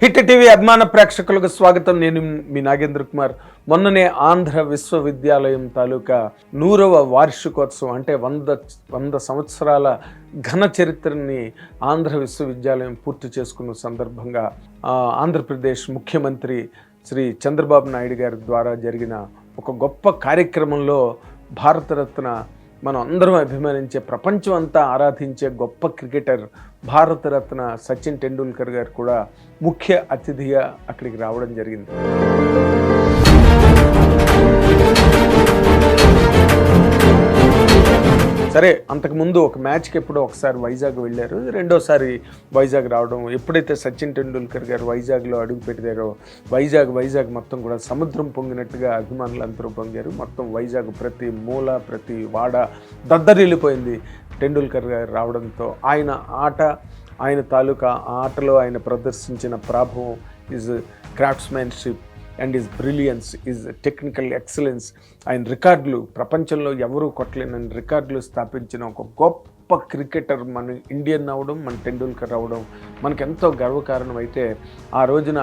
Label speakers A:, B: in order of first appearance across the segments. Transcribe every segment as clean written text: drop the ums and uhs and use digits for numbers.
A: Hit TV అభిమాన ప్రేక్షకులకు స్వాగతం. నేను మీ నాగేంద్ర కుమార్. మొన్ననే ఆంధ్ర విశ్వవిద్యాలయం తాలూకా 100వ వార్షికోత్సవం అంటే 100 సంవత్సరాల ఘన చరిత్రని ఆంధ్ర విశ్వవిద్యాలయం పూర్తి చేసుకున్న సందర్భంగా ఆంధ్రప్రదేశ్ ముఖ్యమంత్రి శ్రీ చంద్రబాబు నాయుడు గారి ద్వారా జరిగిన ఒక గొప్ప కార్యక్రమంలో భారతరత్న మనం అందరం అభిమానించే, ప్రపంచం అంతా ఆరాధించే గొప్ప క్రికెటర్ భారతరత్న సచిన్ టెండూల్కర్ గారు కూడా ముఖ్య అతిథిగా అక్కడికి రావడం జరిగింది. సరే, అంతకుముందు ఒక మ్యాచ్కి ఎప్పుడో ఒకసారి వైజాగ్ వెళ్ళారు, రెండోసారి వైజాగ్ రావడం. ఎప్పుడైతే సచిన్ టెండూల్కర్ గారు వైజాగ్లో అడుగు పెట్టారో వైజాగ్ మొత్తం కూడా సముద్రం పొంగినట్టుగా అభిమానులు అందరూ పొంగారు. మొత్తం వైజాగ్ ప్రతి మూల, ప్రతి వాడ దద్దరిల్లిపోయింది టెండూల్కర్ గారు రావడంతో. ఆయన తాలూకా ఆటలో ఆయన ప్రదర్శించిన ప్రాభవం, his craftsmanship and his brilliance, his technical excellence, ఆయన రికార్డులు ప్రపంచంలో ఎవరూ కొట్టలేని రికార్డులు స్థాపించిన ఒక గొప్ప క్రికెటర్ మన ఇండియన్ అవడం, మన టెండూల్కర్ అవడం మనకెంతో గర్వకారణం. అయితే ఆ రోజున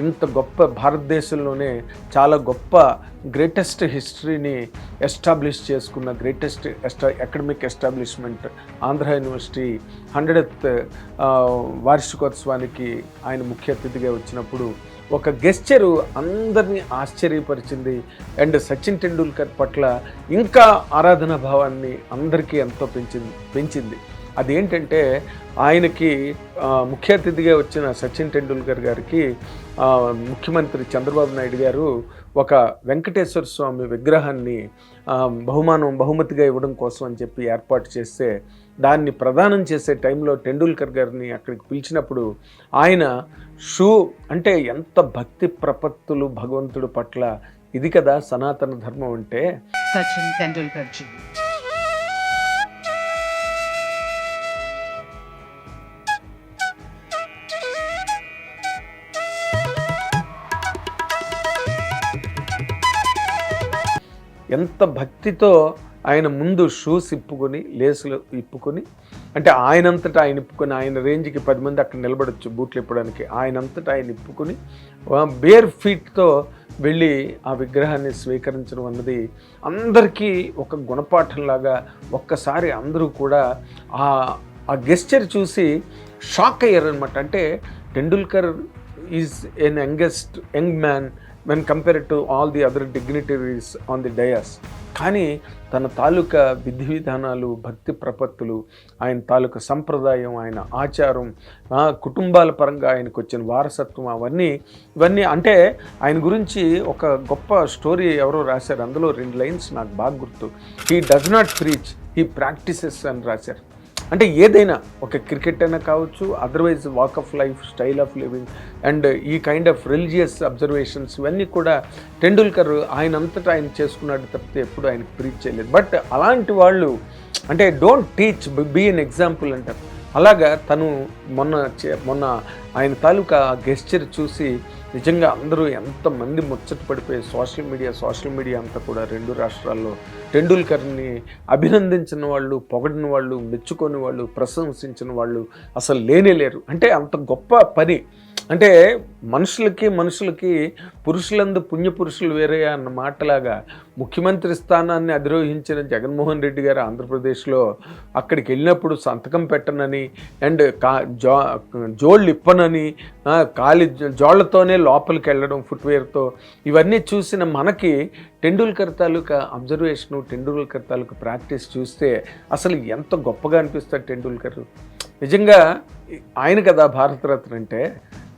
A: ఇంత గొప్ప భారతదేశంలోనే చాలా గొప్ప గ్రేటెస్ట్ హిస్టరీని ఎస్టాబ్లిష్ చేసుకున్న greatest academic establishment Andhra university 100th వార్షికోత్సవానికి ఆయన ముఖ్య అతిథిగా వచ్చినప్పుడు ఒక గెస్చరు అందరినీ ఆశ్చర్యపరిచింది. అండ్ సచిన్ టెండూల్కర్ పట్ల ఇంకా ఆరాధనా భావాన్ని అందరికీ ఎంతో పెంచింది. అదేంటంటే, ఆయనకి ముఖ్య అతిథిగా వచ్చిన సచిన్ టెండూల్కర్ గారికి ముఖ్యమంత్రి చంద్రబాబు నాయుడు గారు ఒక వెంకటేశ్వర స్వామి విగ్రహాన్ని బహుమతిగా ఇవ్వడం కోసం అని చెప్పి ఏర్పాటు చేస్తే, దాన్ని ప్రదానం చేసే టైంలో టెండూల్కర్ గారిని అక్కడికి పిలిచినప్పుడు ఆయన అంటే ఎంత భక్తి ప్రపత్తులు భగవంతుడి పట్ల, ఇది కదా సనాతన ధర్మం అంటే.
B: సచిన్ టెండూల్కర్ జీ
A: ఎంత భక్తితో ఆయన ముందు షూస్ ఇప్పుకొని, లేసులు ఇప్పుకొని, అంటే ఆయనంతటా ఆయన ఇప్పుకొని, ఆయన రేంజ్కి 10 మంది అక్కడ నిలబడచ్చు బూట్లు ఇప్పడానికి, ఆయనంతటా ఆయన ఇప్పుకొని బేర్ ఫీట్తో వెళ్ళి ఆ విగ్రహాన్ని స్వీకరించడం అన్నది అందరికీ ఒక గుణపాఠంలాగా. ఒక్కసారి అందరూ కూడా ఆ గెస్చర్ చూసి షాక్ అయ్యారనమాట. అంటే Tendulkar is N young man when compared to all the other dignitaries on the dais. కానీ తన తాలూకా విధి విధానాలు, భక్తి ప్రపత్తులు, ఆయన తాలూకా సంప్రదాయం, ఆయన ఆచారం, కుటుంబాల పరంగా ఆయనకు వచ్చిన వారసత్వం, ఇవన్నీ అంటే ఆయన గురించి ఒక గొప్ప స్టోరీ ఎవరో రాశారు. అందులో 2 లైన్స్ నాకు బాగా గుర్తు. He does not preach, he practices అని రాశారు. అంటే ఏదైనా, ఒక క్రికెట్ అయినా కావచ్చు, otherwise walk of life, style of living and ఈ కైండ్ ఆఫ్ రిలీజియస్ అబ్జర్వేషన్స్, ఇవన్నీ కూడా టెండూల్కర్ ఆయన అంతటా ఆయన చేసుకున్నాడు తప్పితే ఎప్పుడు ఆయనకు ప్రీచ్ చేయలేదు. బట్ అలాంటి వాళ్ళు అంటే don't teach, be an example అంటారు. అలాగా తను మొన్న ఆయన తాలూకా గెస్చర్ చూసి నిజంగా అందరూ ఎంతమంది ముచ్చట పడిపోయి సోషల్ మీడియా అంతా కూడా 2 రాష్ట్రాల్లో టెండూల్కర్ని అభినందించిన వాళ్ళు, పొగడిన వాళ్ళు, మెచ్చుకొని వాళ్ళు, ప్రశంసించిన వాళ్ళు అసలు లేరు. అంటే అంత గొప్ప పని. అంటే మనుషులకి పురుషులందు పుణ్యపురుషులు వేరే అన్న మాటలాగా ముఖ్యమంత్రి స్థానాన్ని అధిరోహించిన జగన్మోహన్ రెడ్డి గారు ఆంధ్రప్రదేశ్లో అక్కడికి వెళ్ళినప్పుడు సంతకం పెట్టనని అండ్ జోళ్ళు ఇప్పనని, జోళ్లతోనే లోపలికి వెళ్ళడం ఫుట్వేర్తో, ఇవన్నీ చూసిన మనకి టెండూల్కర్ తాలూకా అబ్జర్వేషను, టెండూల్కర్ తాలూకా ప్రాక్టీస్ చూస్తే అసలు ఎంత గొప్పగా అనిపిస్తాడు టెండూల్కర్. నిజంగా ఆయన కదా భారతరత్న అంటే.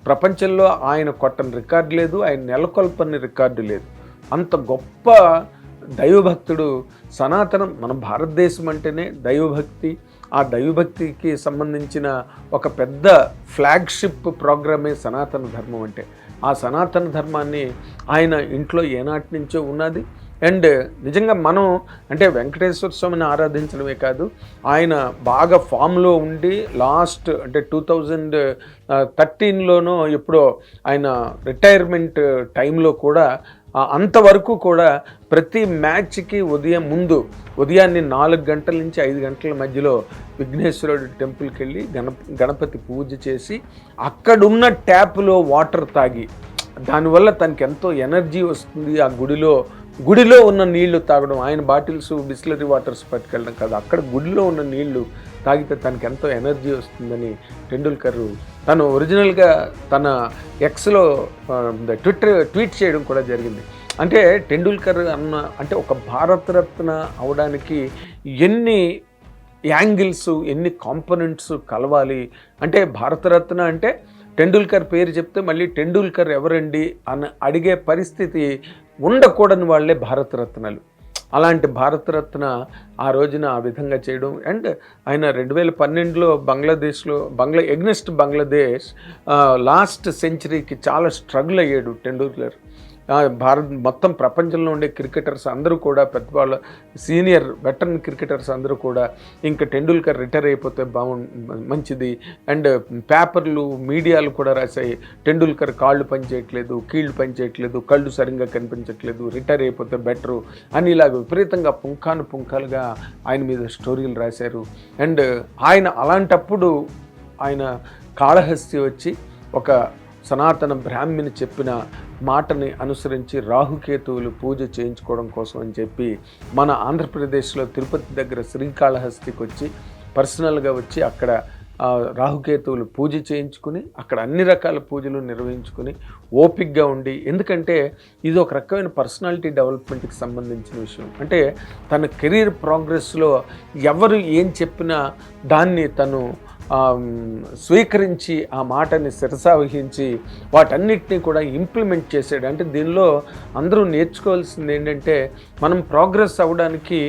A: ప్రపంచంలో ఆయన కొట్టని రికార్డు లేదు, ఆయన నెలకొల్పని రికార్డు లేదు. అంత గొప్ప దైవభక్తుడు. సనాతనం, మన భారతదేశం అంటేనే దైవభక్తి. ఆ దైవభక్తికి సంబంధించిన ఒక పెద్ద ఫ్లాగ్షిప్ ప్రోగ్రామే సనాతన ధర్మం అంటే. ఆ సనాతన ధర్మాన్ని ఆయన ఇంట్లో ఏనాటి నుంచో ఉన్నది. అండ్ నిజంగా మనం అంటే వెంకటేశ్వర స్వామిని ఆరాధించడమే కాదు, ఆయన బాగా ఫామ్లో ఉండి లాస్ట్ అంటే 2013లోనో ఎప్పుడో ఆయన రిటైర్మెంట్ టైంలో కూడా అంతవరకు కూడా ప్రతి మ్యాచ్కి ఉదయాన్నే 4 గంటల నుంచి 5 గంటల మధ్యలో విఘ్నేశ్వరుడు టెంపుల్కి వెళ్ళి గణపతి పూజ చేసి అక్కడున్న ట్యాప్లో వాటర్ తాగి, దానివల్ల తనకి ఎంతో ఎనర్జీ వస్తుంది. ఆ గుడిలో ఉన్న నీళ్లు తాగడం, ఆయన బాటిల్స్ బిస్లరీ వాటర్స్ పట్టుకెళ్ళడం కాదు, అక్కడ గుడిలో ఉన్న నీళ్లు తాగితే తనకి ఎంతో ఎనర్జీ వస్తుందని టెండూల్కర్ తను ఒరిజినల్గా తన ఎక్స్లో ట్వీట్ చేయడం కూడా జరిగింది. అంటే టెండూల్కర్ అంటే ఒక భారతరత్న అవడానికి ఎన్ని యాంగిల్స్, ఎన్ని కాంపోనెంట్స్ కలవాలి. అంటే భారతరత్న అంటే టెండూల్కర్ పేరు చెప్తే మళ్ళీ టెండూల్కర్ ఎవరండి అని అడిగే పరిస్థితి ఉండకూడని వాళ్ళే భారతరత్నలు. అలాంటి భారతరత్న ఆ రోజున ఆ విధంగా చేయడం. అండ్ ఆయన 2012లో ఎగ్నెస్ట్ బంగ్లాదేశ్ లాస్ట్ సెంచరీకి చాలా స్ట్రగుల్ అయ్యాడు టెండూల్కర్. మొత్తం ప్రపంచంలో ఉండే క్రికెటర్స్ అందరూ కూడా, పెద్దవాళ్ళ సీనియర్ వెటరన్ క్రికెటర్స్ అందరూ కూడా ఇంకా టెండూల్కర్ రిటైర్ అయిపోతే మంచిది. అండ్ పేపర్లు, మీడియాలు కూడా రాశాయి, టెండూల్కర్ కాళ్ళు పనిచేయట్లేదు, కీళ్ళు పనిచేయట్లేదు, కళ్ళు సరిగ్గా కనిపించట్లేదు, రిటైర్ అయిపోతే బెటరు అని ఇలాగ విపరీతంగా పుంఖాలుగా ఆయన మీద స్టోరీలు రాశారు. అండ్ ఆయన అలాంటప్పుడు ఆయన కాళహస్తి వచ్చి ఒక సనాతన బ్రాహ్మణి చెప్పిన మాటని అనుసరించి రాహుకేతువులు పూజ చేయించుకోవడం కోసం అని చెప్పి మన ఆంధ్రప్రదేశ్లో తిరుపతి దగ్గర శ్రీకాళహస్తికి వచ్చి పర్సనల్గా వచ్చి అక్కడ రాహుకేతువులు పూజ చేయించుకుని అక్కడ అన్ని రకాల పూజలు నిర్వహించుకుని ఓపిక్గా ఉండి, ఎందుకంటే ఇది ఒక రకమైన పర్సనాలిటీ డెవలప్మెంట్కి సంబంధించిన విషయం. అంటే తన కెరీర్ ప్రోగ్రెస్లో ఎవరు ఏం చెప్పినా దాన్ని తను స్వీకరించి ఆ మాటని శిరసావహించి వాటన్నిటినీ కూడా ఇంప్లిమెంట్ చేసాడు. అంటే దీనిలో అందరూ నేర్చుకోవాల్సింది ఏంటంటే మనం ప్రోగ్రెస్ అవ్వడానికి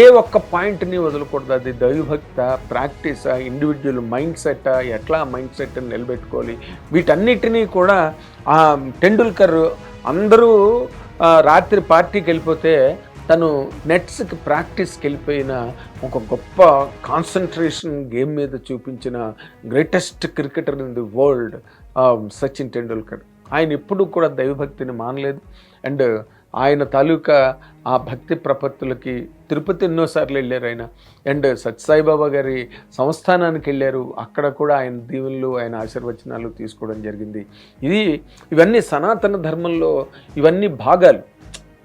A: ఏ ఒక్క పాయింట్ని వదలకూడదు. అది దైవభక్త, ప్రాక్టీసా, ఇండివిజువల్ మైండ్ సెట్టా, ఎట్లా మైండ్ సెట్ని నిలబెట్టుకోవాలి, వీటన్నిటినీ కూడా టెండూల్కర్ అందరూ రాత్రి పార్టీకి వెళ్ళిపోతే తను నెట్స్కి ప్రాక్టీస్కి వెళ్ళిపోయిన ఒక గొప్ప కాన్సన్ట్రేషన్ గేమ్ మీద చూపించిన greatest cricketer in the world Sachin Tendulkar. ఆయన ఎప్పుడూ కూడా దైవభక్తిని మానలేదు. అండ్ ఆయన తాలూకా ఆ భక్తి ప్రపత్తులకి తిరుపతి ఎన్నోసార్లు వెళ్ళారు ఆయన. అండ్ సత్యసాయిబాబా గారి సంస్థానానికి వెళ్ళారు, అక్కడ కూడా ఆయన దీవెనలు, ఆయన ఆశీర్వచనాలు తీసుకోవడం జరిగింది. ఇవన్నీ సనాతన ధర్మంలో ఇవన్నీ భాగాలు.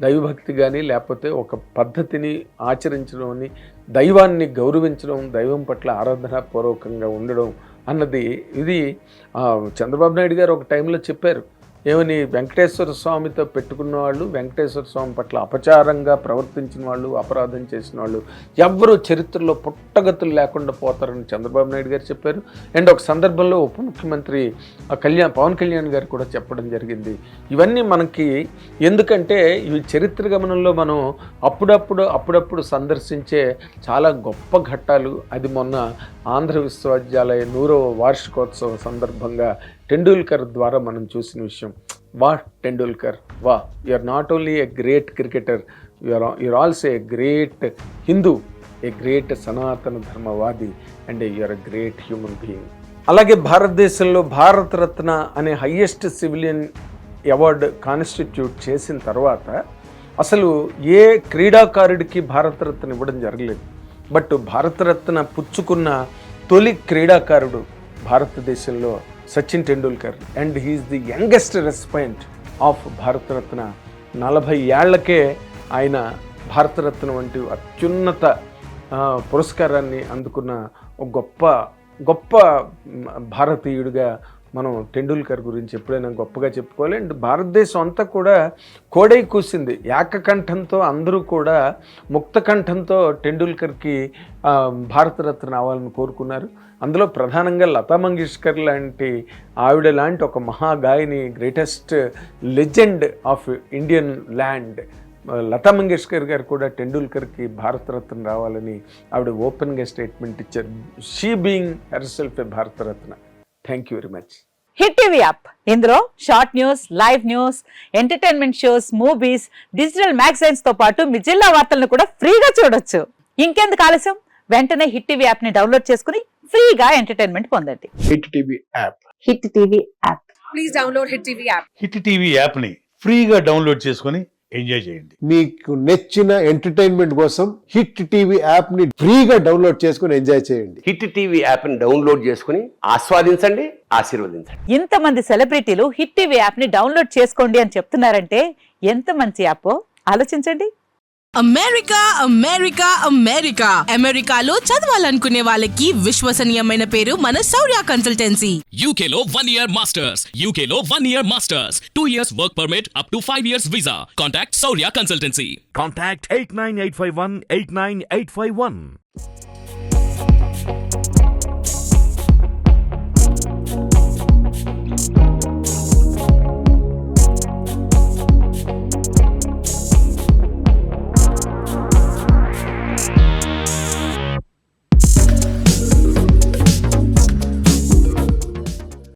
A: దైవభక్తి కానీ, లేకపోతే ఒక పద్ధతిని ఆచరించడం, దైవాన్ని గౌరవించడం, దైవం పట్ల ఆరాధనాపూర్వకంగా ఉండడం అన్నది ఇది చంద్రబాబు నాయుడు గారు ఒక టైంలో చెప్పారు. ఏమని, వెంకటేశ్వర స్వామితో పెట్టుకున్న వాళ్ళు, వెంకటేశ్వర స్వామి పట్ల అపచారంగా ప్రవర్తించిన వాళ్ళు, అపరాధం చేసిన వాళ్ళు ఎవ్వరూ చరిత్రలో పుట్టగతులు లేకుండా పోతారని చంద్రబాబు నాయుడు గారు చెప్పారు. అండ్ ఒక సందర్భంలో ఉప ముఖ్యమంత్రి పవన్ కళ్యాణ్ గారు కూడా చెప్పడం జరిగింది. ఇవన్నీ మనకి ఎందుకంటే ఇవి చరిత్ర గమనంలో మనం అప్పుడప్పుడు సందర్శించే చాలా గొప్ప ఘట్టాలు. అది మొన్న ఆంధ్ర విశ్వవిద్యాలయ 100వ వార్షికోత్సవ సందర్భంగా టెండూల్కర్ ద్వారా మనం చూసిన విషయం. Tendulkar, you are not only a great cricketer, you are also a great Hindu, a great సనాతన ధర్మవాది, and you are a great human being. అలాగే భారతదేశంలో భారతరత్న అనే హయ్యెస్ట్ సివిలియన్ అవార్డు కాన్స్టిట్యూట్ చేసిన తర్వాత అసలు ఏ క్రీడాకారుడికి భారతరత్న ఇవ్వడం జరగలేదు. బట్ భారతరత్న పుచ్చుకున్న తొలి క్రీడాకారుడు భారతదేశంలో Sachin Tendulkar. And he is the youngest recipient of Bharat Ratna. 40 ఏళ్లకే ఆయన భారతరత్న వంటి అత్యున్నత పురస్కారాన్ని అందుకున్న ఒక గొప్ప భారతీయుడిగా మనం టెండూల్కర్ గురించి ఎప్పుడైనా గొప్పగా చెప్పుకోవాలి. అండ్ భారతదేశం అంతా కూడా కోడై కూసింది ఏకకంఠంతో, అందరూ కూడా ముక్తకంఠంతో టెండూల్కర్కి భారతరత్న అవ్వాలని కోరుకున్నారు. అందులో ప్రధానంగా లతా మంగేష్కర్ లాంటి ఆవిడ లాంటి ఒక మహాగాయని, greatest legend of Indian land Lata Mangeshkar గారు కూడా టెండూల్కర్కి భారతరత్న రావాలని ఆవిడ ఓపెన్గా స్టేట్మెంట్ ఇచ్చారు. She being herself a Bharat Ratna. Thank you very much.
C: Hit TV app, ఇందులో short news, live news, entertainment shows, movies, digital magazines తో పాటు మీ జిల్లా వార్తలను కూడా ఫ్రీగా చూడొచ్చు. ఇంకెందుకు ఆలస్యం, వెంటనే హిట్ టీవీ యాప్ ని డౌన్లోడ్ చేసుకుని ఫ్రీగా ఎంటర్టైన్మెంట్ పొందండి.
A: Hit TV app.
C: Hit TV app.
D: Please download Hit TV app.
E: Hit TV యాప్ని
D: ఫ్రీగా డౌన్లోడ్ చేసుకొని ఎంజాయ్ చేయండి.
E: మీకు నచ్చిన ఎంటర్టైన్మెంట్ కోసం హిట్ టీవీ యాప్ ని ఫ్రీగా డౌన్లోడ్ చేసుకుని ఎంజాయ్ చేయండి.
F: హిట్ టీవీ యాప్ని డౌన్లోడ్ చేసుకుని ఆస్వాదించండి, ఆశీర్వదించండి.
C: ఇంతమంది సెలబ్రిటీలు హిట్ టీవీ యాప్ ని డౌన్లోడ్ చేసుకోండి అని చెప్తున్నారంటే ఎంత మంచి యాప్ ఆలోచించండి.
G: అమెరికా అమెరికా అమెరికా అమెరికాలో చదవాలనుకునే వాళ్ళకి విశ్వసనీయమైన పేరు మన శౌర్య కన్సల్టెన్సీ.
H: UK లో 1 year masters. UK లో 1 year masters. 2 years work permit up to 5 years visa. Contact Saurya Consultancy.
I: Contact 89851 89851.